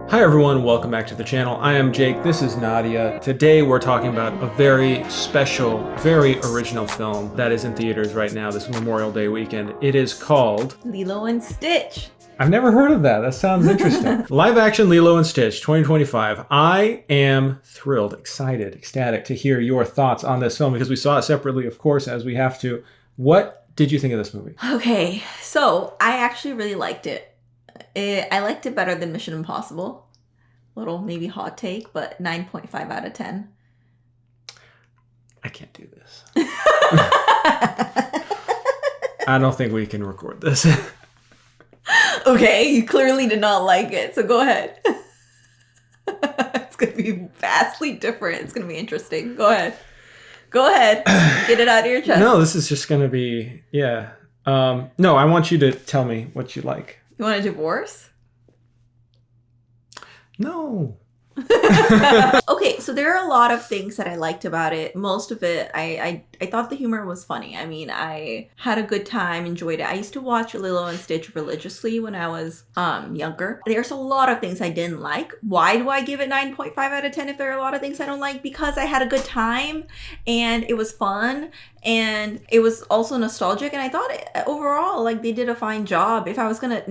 Hi everyone, welcome back to the channel. I am Jake, this is Nadia. Today we're talking about a very special, very original film that is in theaters right now this Memorial Day weekend. It is called Lilo and Stitch. I've never heard of that. That sounds interesting. Live action Lilo and Stitch 2025. I am thrilled, excited, ecstatic to hear your thoughts on this film because we saw it separately, of course, as we have to. What did you think of this movie? Okay, so I actually really liked it. I liked it better than Mission Impossible. Little maybe hot take, but 9.5 out of 10. I can't do this. I don't think we can record this. Okay, you clearly did not like it, so go ahead. It's going to be vastly different. It's going to be interesting. Go ahead. Go ahead. Get it out of your chest. No, this is just going to be, yeah. No, I want you to tell me what you like. You want a divorce? No. Okay, so there are a lot of things that I liked about it. Most of it, I thought the humor was funny. I mean, I had a good time, enjoyed it. I used to watch Lilo and Stitch religiously when I was younger. There's a lot of things I didn't like. Why do I give it 9.5 out of 10 if there are a lot of things I don't like? Because I had a good time and it was fun and it was also nostalgic, and I thought overall, like, they did a fine job. If I was gonna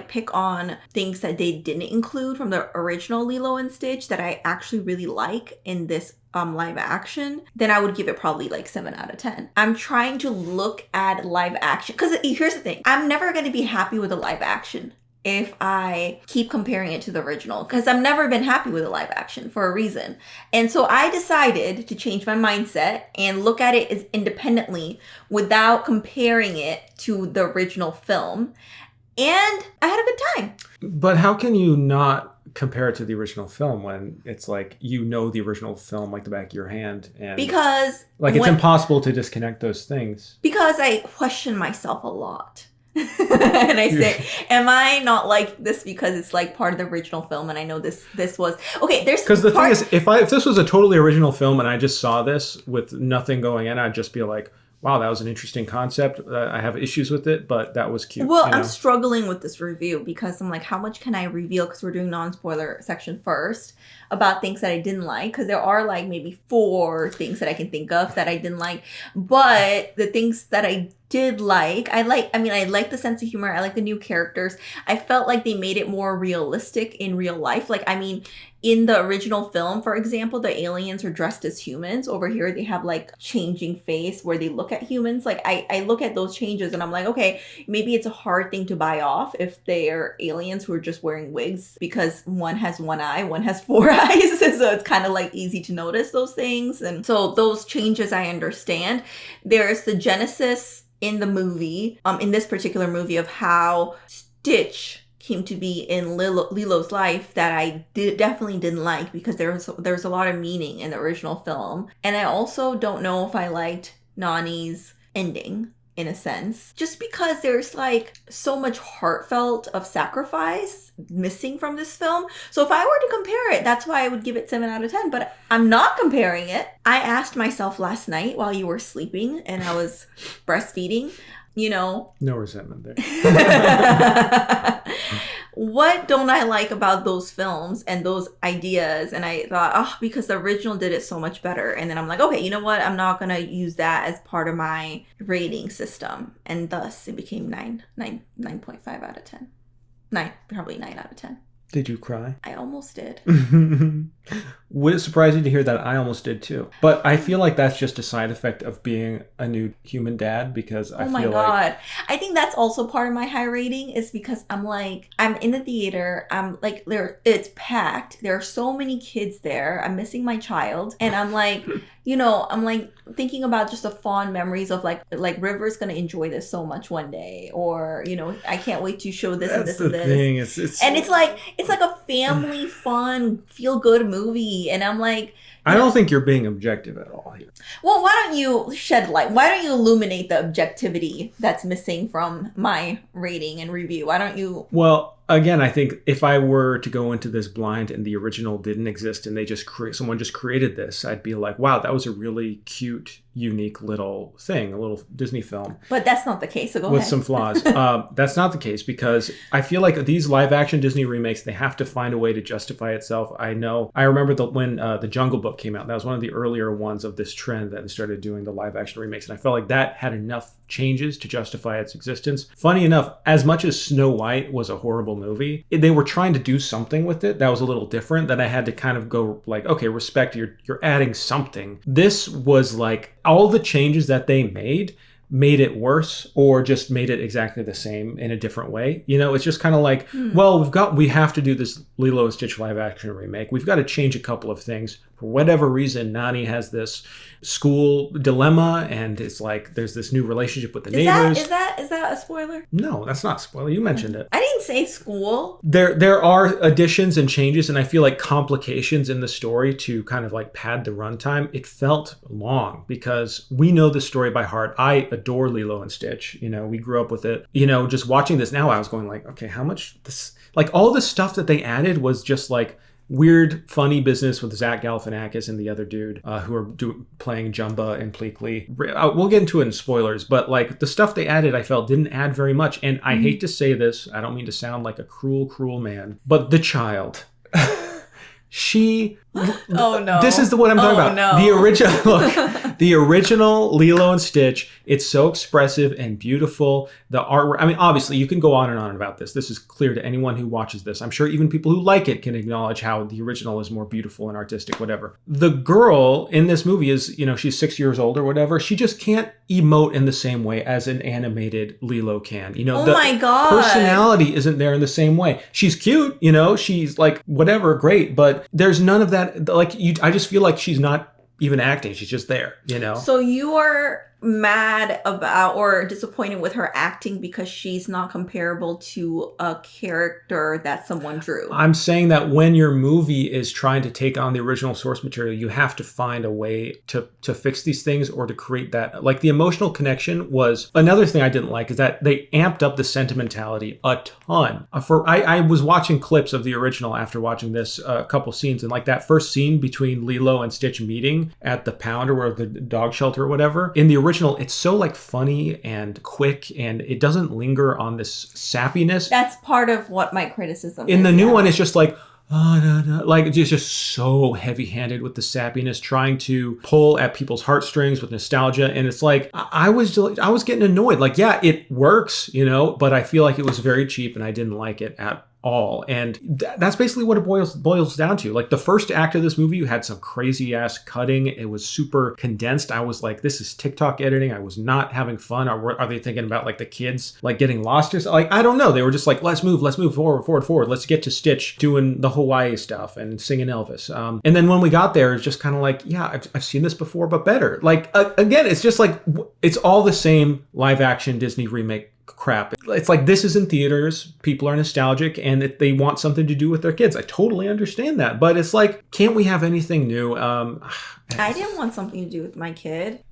pick on things that they didn't include from the original Lilo and Stitch that I actually really like in this live action, then I would give it probably like 7 out of 10. I'm trying to look at live action because here's the thing. I'm never going to be happy with a live action if I keep comparing it to the original, because I've never been happy with a live action for a reason. And so I decided to change my mindset and look at it as independently without comparing it to the original film. And I had a good time. But how can you not compare it to the original film when it's like, you know, the original film like the back of your hand? And because it's impossible to disconnect those things. Because I question myself a lot. And I say, am I not like this because it's like part of the original film and I know this was okay, there's because the thing is, if this was a totally original film and I just saw this with nothing going in, I'd just be like, wow, that was an interesting concept. I have issues with it, but that was cute. Well, I'm struggling with this review because I'm like, how much can I reveal? Because we're doing non-spoiler section first about things that I didn't like. Because there are like maybe 4 things that I can think of that I didn't like. But the things that I did like, I like the sense of humor. I like the new characters. I felt like they made it more realistic in real life. Like, I mean, in the original film, for example, the aliens are dressed as humans. Over here, they have like changing face where they look at humans. Like, I look at those changes and I'm like, okay, maybe it's a hard thing to buy off if they're aliens who are just wearing wigs, because one has 1 eye, one has 4 eyes. So it's kind of like easy to notice those things. And so those changes I understand. There's the genesis in the movie, in this particular movie, of how Stitch came to be in Lilo's life that I definitely didn't like, because there was a lot of meaning in the original film. And I also don't know if I liked Nani's ending, in a sense, just because there's like so much heartfelt of sacrifice missing from this film. So if I were to compare it, that's why I would give it 7 out of 10, but I'm not comparing it. I asked myself last night while you were sleeping and I was breastfeeding, you know. No resentment there. What don't I like about those films and those ideas? And I thought, because the original did it so much better. And then I'm like, okay, you know what? I'm not going to use that as part of my rating system. And thus it became 9.5 out of 10. Probably 9 out of 10. Did you cry? I almost did. Would it surprise you to hear that I almost did too? But I feel like that's just a side effect of being a new human dad, because I feel like... Oh my God. I think that's also part of my high rating, is because I'm in the theater. I'm like, it's packed. There are so many kids there. I'm missing my child. And I'm like, I'm like thinking about just the fond memories of like River's going to enjoy this so much one day. Or, I can't wait to show this and this and this. Thing. And it's like a family fun, feel good movie. And I'm like, I don't think you're being objective at all here. Well, why don't you shed light? Why don't you illuminate the objectivity that's missing from my rating and review? Why don't you? Well, again, I think if I were to go into this blind and the original didn't exist and they just someone just created this, I'd be like, wow, that was a really cute, unique little thing, a little Disney film. But that's not the case, so go with ahead. some flaws. That's not the case because I feel like these live action Disney remakes, they have to find a way to justify itself. I remember when the Jungle Book came out, that was one of the earlier ones of this trend that started doing the live action remakes. And I felt like that had enough changes to justify its existence. Funny enough, as much as Snow White was a horrible movie, they were trying to do something with it that was a little different, that I had to kind of go like, okay, respect, you're adding something. This was like all the changes that they made it worse or just made it exactly the same in a different way. You know, it's just kind of like, well, we have to do this Lilo and Stitch live action remake. We've got to change a couple of things. For whatever reason, Nani has this school dilemma, and it's like there's this new relationship with the neighbors. Is that a spoiler? No, that's not a spoiler. You mentioned it. I didn't say school. There are additions and changes, and I feel like complications in the story to kind of like pad the runtime. It felt long because we know the story by heart. I adore Lilo and Stitch. You know, we grew up with it. You know, just watching this now, I was going like, okay, how much this, like all the stuff that they added was just like weird, funny business with Zach Galifianakis and the other dude who are playing Jumba and Pleakley. We'll get into it in spoilers, but like the stuff they added, I felt didn't add very much. And I hate to say this, I don't mean to sound like a cruel, cruel man, but the child. Oh no! This is what I'm talking about. No. The original Lilo and Stitch. It's so expressive and beautiful. The artwork. I mean, obviously, you can go on and on about this. This is clear to anyone who watches this. I'm sure even people who like it can acknowledge how the original is more beautiful and artistic. Whatever. The girl in this movie is, you know, she's 6 years old or whatever. She just can't emote in the same way as an animated Lilo can. You know, my God. Personality isn't there in the same way. She's cute. You know, she's like whatever, great, but there's none of that. Like I just feel like she's not even acting. She's just there, you know? So you are mad about or disappointed with her acting because she's not comparable to a character that someone drew. I'm saying that when your movie is trying to take on the original source material, you have to find a way to fix these things or to create that. Like the emotional connection was another thing I didn't like, is that they amped up the sentimentality a ton. I was watching clips of the original after watching this couple scenes, and like that first scene between Lilo and Stitch meeting at the pound or the dog shelter or whatever, in the original, it's so like funny and quick, and it doesn't linger on this sappiness. That's part of what my criticism in the new one, it's just like, oh, no, no. Like it's just so heavy-handed with the sappiness, trying to pull at people's heartstrings with nostalgia. And it's like, I was getting annoyed. Like, yeah, it works, you know, but I feel like it was very cheap and I didn't like it at all. And that's basically what it boils down to. Like the first act of this movie, you had some crazy ass cutting. It was super condensed. I was like, this is TikTok editing. I was not having fun. Or are they thinking about like the kids like getting lost or something? Like, I don't know. They were just like, let's move forward. Let's get to Stitch doing the Hawaii stuff and singing Elvis. And then when we got there, it's just kind of like, yeah, I've seen this before, but better. Like, again, it's just like, it's all the same live action Disney remake crap. It's like, this is in theaters, people are nostalgic, and if they want something to do with their kids, I totally understand that, but it's like, can't we have anything new? I didn't want something to do with my kid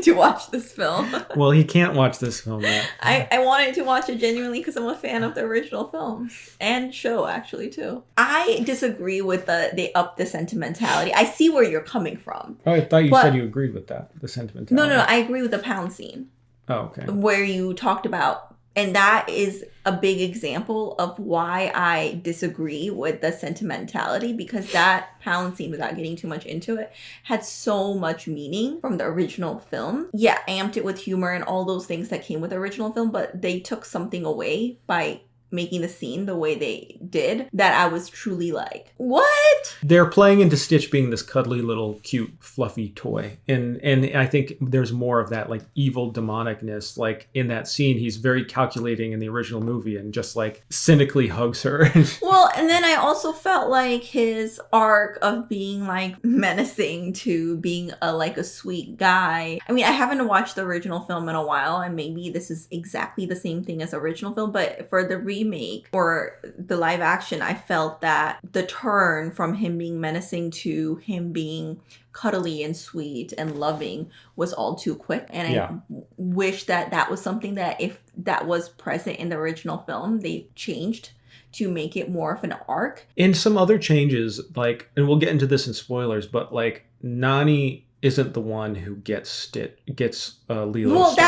to watch this film. Well, he can't watch this film yet. I wanted to watch it genuinely because I'm a fan of the original films and show, actually, too. I disagree with they up the sentimentality. I see where you're coming from. Oh, I thought you said you agreed with that, the sentimentality. No, I agree with the pound scene. Oh, okay. Where you talked about, and that is a big example of why I disagree with the sentimentality, because that pound scene, without getting too much into it, had so much meaning from the original film. Yeah, amped it with humor and all those things that came with the original film, but they took something away by making the scene the way they did that I was truly like, what? They're playing into Stitch being this cuddly little cute fluffy toy, and I think there's more of that like evil demonicness. Like in that scene, he's very calculating in the original movie and just like cynically hugs her. Well, and then I also felt like his arc of being like menacing to being a sweet guy. I mean, I haven't watched the original film in a while, and maybe this is exactly the same thing as the original film, but for the remake or the live action, I felt that the turn from him being menacing to him being cuddly and sweet and loving was all too quick. And I wish that that was something that if that was present in the original film, they changed to make it more of an arc. And some other changes, like, and we'll get into this in spoilers, but like Nani isn't the one who gets Lilo. Well, Stitch.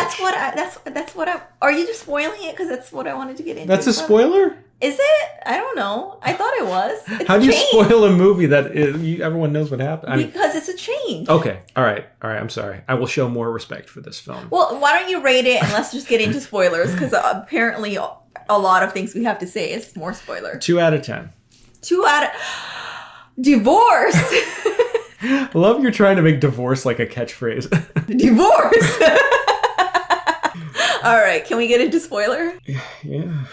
that's what I. Are you just spoiling it because that's what I wanted to get into? That's a spoiler? Is it? I don't know. I thought it was. It's How do you spoil a movie that everyone knows what happened? Because it's a change. Okay. All right. I'm sorry. I will show more respect for this film. Well, why don't you rate it and let's just get into spoilers because apparently a lot of things we have to say is more spoiler. 2 out of 10. 2 out of... Divorce! I love you're trying to make divorce like a catchphrase. Divorce! All right, can we get into spoiler? Yeah.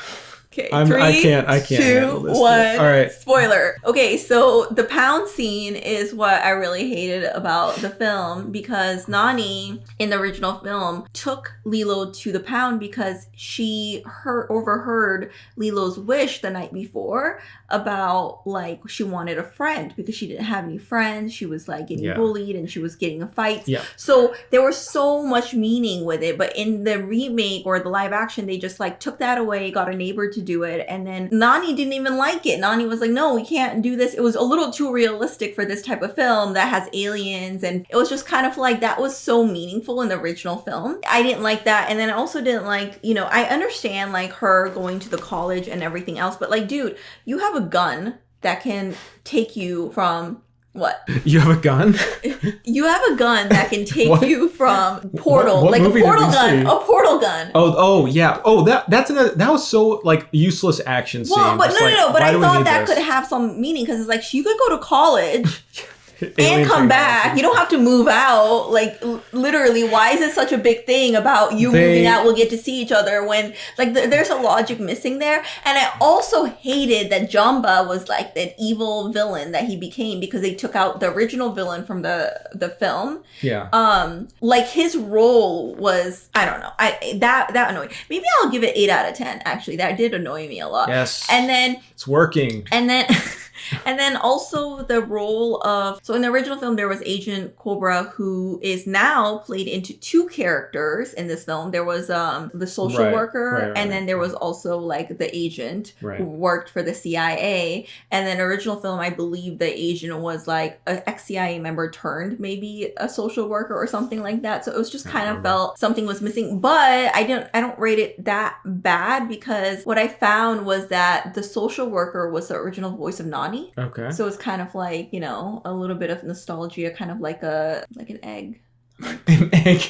Okay, I can't 2, 1. All right. Spoiler. Okay, so the pound scene is what I really hated about the film because Nani in the original film took Lilo to the pound because she overheard Lilo's wish the night before about like she wanted a friend because she didn't have any friends. She was like getting bullied and she was getting in fights. Yeah. So there was so much meaning with it, but in the remake or the live action, they just like took that away, got a neighbor to do it, and then Nani didn't even like it. Nani was like, no, we can't do this. It was a little too realistic for this type of film that has aliens, and it was just kind of like that was so meaningful in the original film. I didn't like that, and then I also didn't like, you know, I understand like her going to the college and everything else, but like, dude, you have a gun that can take you from what? You have a gun? You have a gun that can take you from portal, what like a movie portal did we gun, see? a portal gun. Oh yeah. Oh, that was so like useless action scene. Well, but Just, no. But why I do we thought need that this? could have some meaning because it's like she could go to college. And Alien come back. technology. You don't have to move out. Like literally, why is it such a big thing about you moving out? We'll get to see each other when like there's a logic missing there. And I also hated that Jamba was like that evil villain that he became because they took out the original villain from the film. Yeah. Like his role was that annoyed. Maybe I'll give it 8 out of 10. Actually, that did annoy me a lot. Yes. And then it's working. And then. And then also the role of, so in the original film, there was Agent Cobra, who is now played into 2 characters in this film. There was the social worker, and then there was also like the agent who worked for the CIA. And then original film, I believe the agent was like an ex-CIA member turned maybe a social worker or something like that. So it was just kind of felt something was missing. But I don't rate it that bad because what I found was that the social worker was the original voice of Nani. Okay. So it's kind of like, you know, a little bit of nostalgia, kind of like an egg. An egg?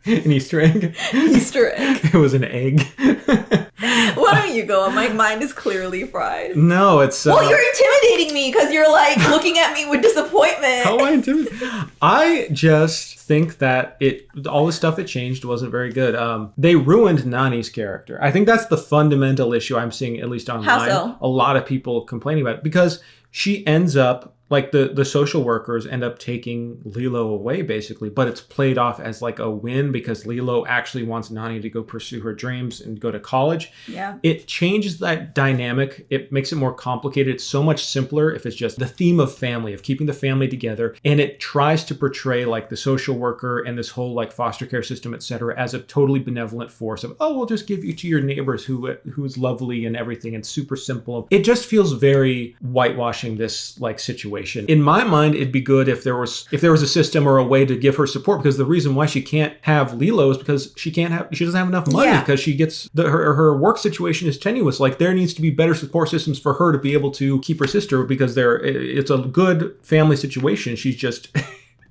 An Easter egg? Easter egg. It was an egg. Why don't you go? My mind is clearly fried. No, it's... Well, you're intimidating me because you're like looking at me with disappointment. How am I intimidating? I just think that all the stuff that changed wasn't very good. They ruined Nani's character. I think that's the fundamental issue I'm seeing, at least online. How so? A lot of people complaining about it because she ends up like the social workers end up taking Lilo away basically, but it's played off as like a win because Lilo actually wants Nani to go pursue her dreams and go to college. Yeah. It changes that dynamic. It makes it more complicated. It's so much simpler if it's just the theme of family, of keeping the family together. And it tries to portray like the social worker and this whole like foster care system, etc., as a totally benevolent force of, oh, we'll just give you to your neighbors who's lovely and everything and super simple. It just feels very whitewashing this like situation. In my mind, it'd be good if there was a system or a way to give her support, because the reason why she can't have Lilo is because she doesn't have enough money because she gets her work situation is tenuous. Like there needs to be better support systems for her to be able to keep her sister because it's a good family situation. She's just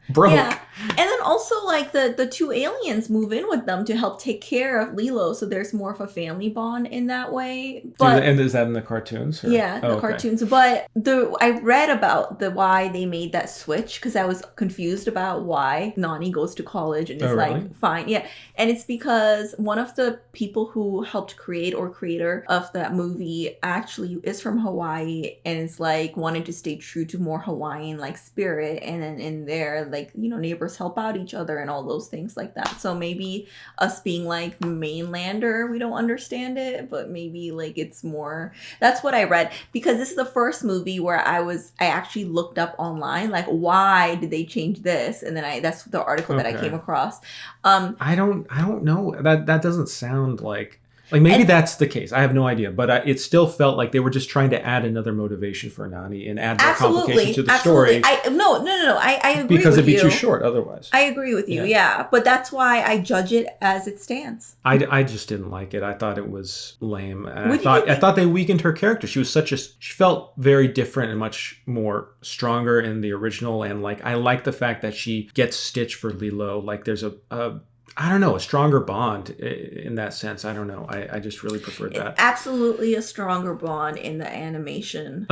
broke. Yeah. And then also like the 2 aliens move in with them to help take care of Lilo, so there's more of a family bond in that way. But and is that in the cartoons? Or? Yeah, the cartoons. But I read about why they made that switch because I was confused about why Nani goes to college and is like fine. Yeah. And it's because one of the people who helped create or creator of that movie actually is from Hawaii and is like wanting to stay true to more Hawaiian like spirit, and then in there like, you know, neighbors help out about each other and all those things like that. So maybe us being like mainlander, we don't understand it, but maybe like it's more, that's what I read, because this is the first movie where I actually looked up online, like, why did they change this? And then that's the article that I came across. I don't know. That doesn't sound like maybe that's the case. I have no idea, but it still felt like they were just trying to add another motivation for Nani and add more complication to the story. No. I agree because with it'd be you. too short otherwise. I agree with you, yeah. But that's why I judge it as it stands. I just didn't like it. I thought it was lame. And I thought they weakened her character. She felt very different and much more stronger in the original. And like, I like the fact that she gets Stitch for Lilo. Like there's I don't know, a stronger bond in that sense. I don't know. I just really preferred that. Absolutely a stronger bond in the animation.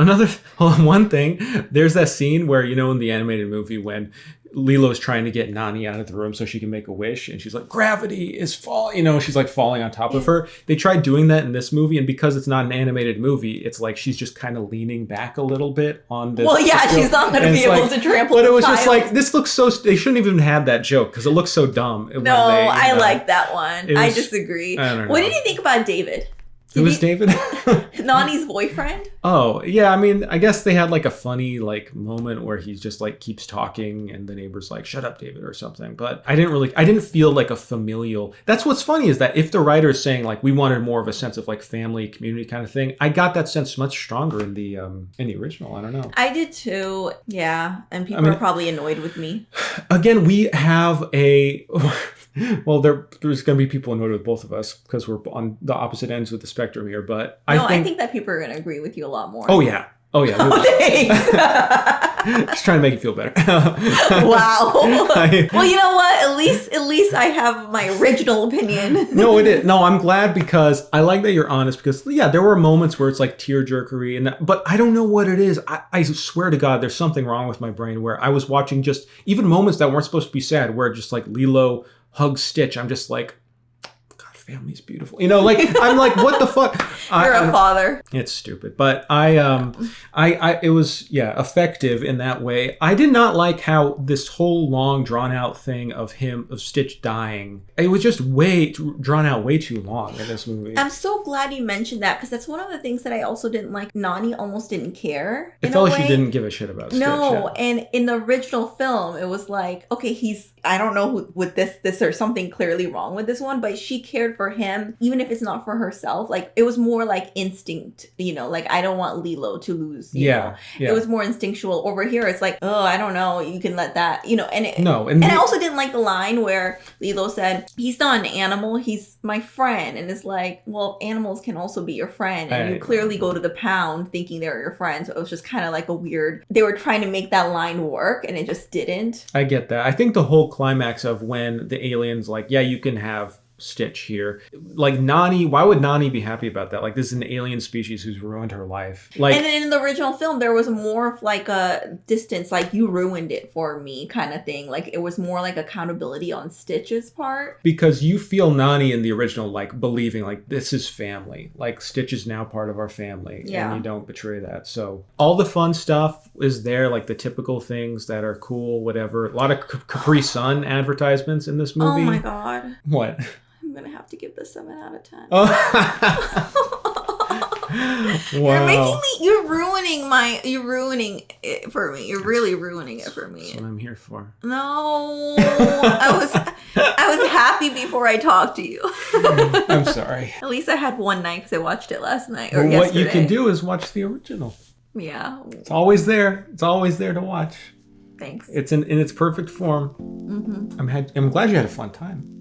One thing, there's that scene where, in the animated movie when Lilo's trying to get Nani out of the room so she can make a wish, and she's like, gravity is falling, she's like falling on top of her. They tried doing that in this movie, and because it's not an animated movie, it's like she's just kind of leaning back a little bit on this. Well, yeah, she's not going to be able to trample. But it was just like, this looks so, they shouldn't even have that joke because it looks so dumb. No, I like that one. I disagree. I don't know. What did you think about David? Who is David? Nani's boyfriend? Oh, yeah. I mean, I guess they had like a funny like moment where he just like keeps talking and the neighbor's like, shut up, David, or something. But I didn't feel like a familial. That's what's funny is that if the writer is saying like, we wanted more of a sense of like family, community kind of thing, I got that sense much stronger in the original. I don't know. I did too. Yeah. And people are probably annoyed with me. Again, we have well, there's going to be people annoyed with both of us because we're on the opposite ends of the spectrum here. But I think that people are going to agree with you a lot more. Oh, yeah. Oh, Thanks. Just trying to make you feel better. Wow. Well, you know what? At least I have my original opinion. No, it is. No, I'm glad because I like that you're honest because, yeah, there were moments where it's like tearjerkery. But I don't know what it is. I swear to God, there's something wrong with my brain where I was watching just even moments that weren't supposed to be sad where just like Lilo hugs Stitch. I'm just like, God, family's beautiful. Like I'm like, what the fuck? You're a father. It's stupid, but it was effective in that way. I did not like how this whole long drawn out thing of Stitch dying. It was just drawn out way too long in this movie. I'm so glad you mentioned that because that's one of the things that I also didn't like. Nani almost didn't care. It felt like she didn't give a shit about Stitch. No, and in the original film, it was like, okay, I don't know with this or something clearly wrong with this one, but she cared for him, even if it's not for herself. Like it was more like instinct, like I don't want Lilo to lose. You know? It was more instinctual. Over here, it's like, oh, I don't know, you can let that, and I also didn't like the line where Lilo said, he's not an animal, he's my friend. And it's like, well, animals can also be your friend. And you clearly go to the pound thinking they're your friend. So it was just kind of like a weird, they were trying to make that line work and it just didn't. I get that. I think the whole climax of when the alien's like, yeah, you can have Stitch here. Like Nani, why would Nani be happy about that? Like this is an alien species who's ruined her life. Like, and then in the original film, there was more of like a distance, like you ruined it for me kind of thing. Like it was more like accountability on Stitch's part. Because you feel Nani in the original, like believing like this is family. Like Stitch is now part of our family. Yeah. And you don't betray that. So all the fun stuff is there, like the typical things that are cool, whatever. A lot of Capri Sun advertisements in this movie. Oh my God. What? I'm gonna have to give this 7 out of 10. Oh. Wow. You're ruining it for me. You're really ruining it for me. That's what I'm here for. No, I was happy before I talked to you. I'm sorry. At least I had one night because I watched it last night or yesterday. What you can do is watch the original. Yeah. It's always there. It's always there to watch. Thanks. It's in its perfect form. Mm-hmm. I'm glad you had a fun time.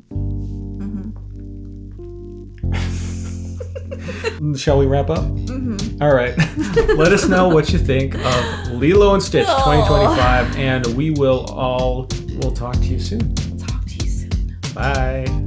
Shall we wrap up? Mm-hmm. All right. Let us know what you think of Lilo and Stitch 2025, and we'll talk to you soon. Talk to you soon. Bye.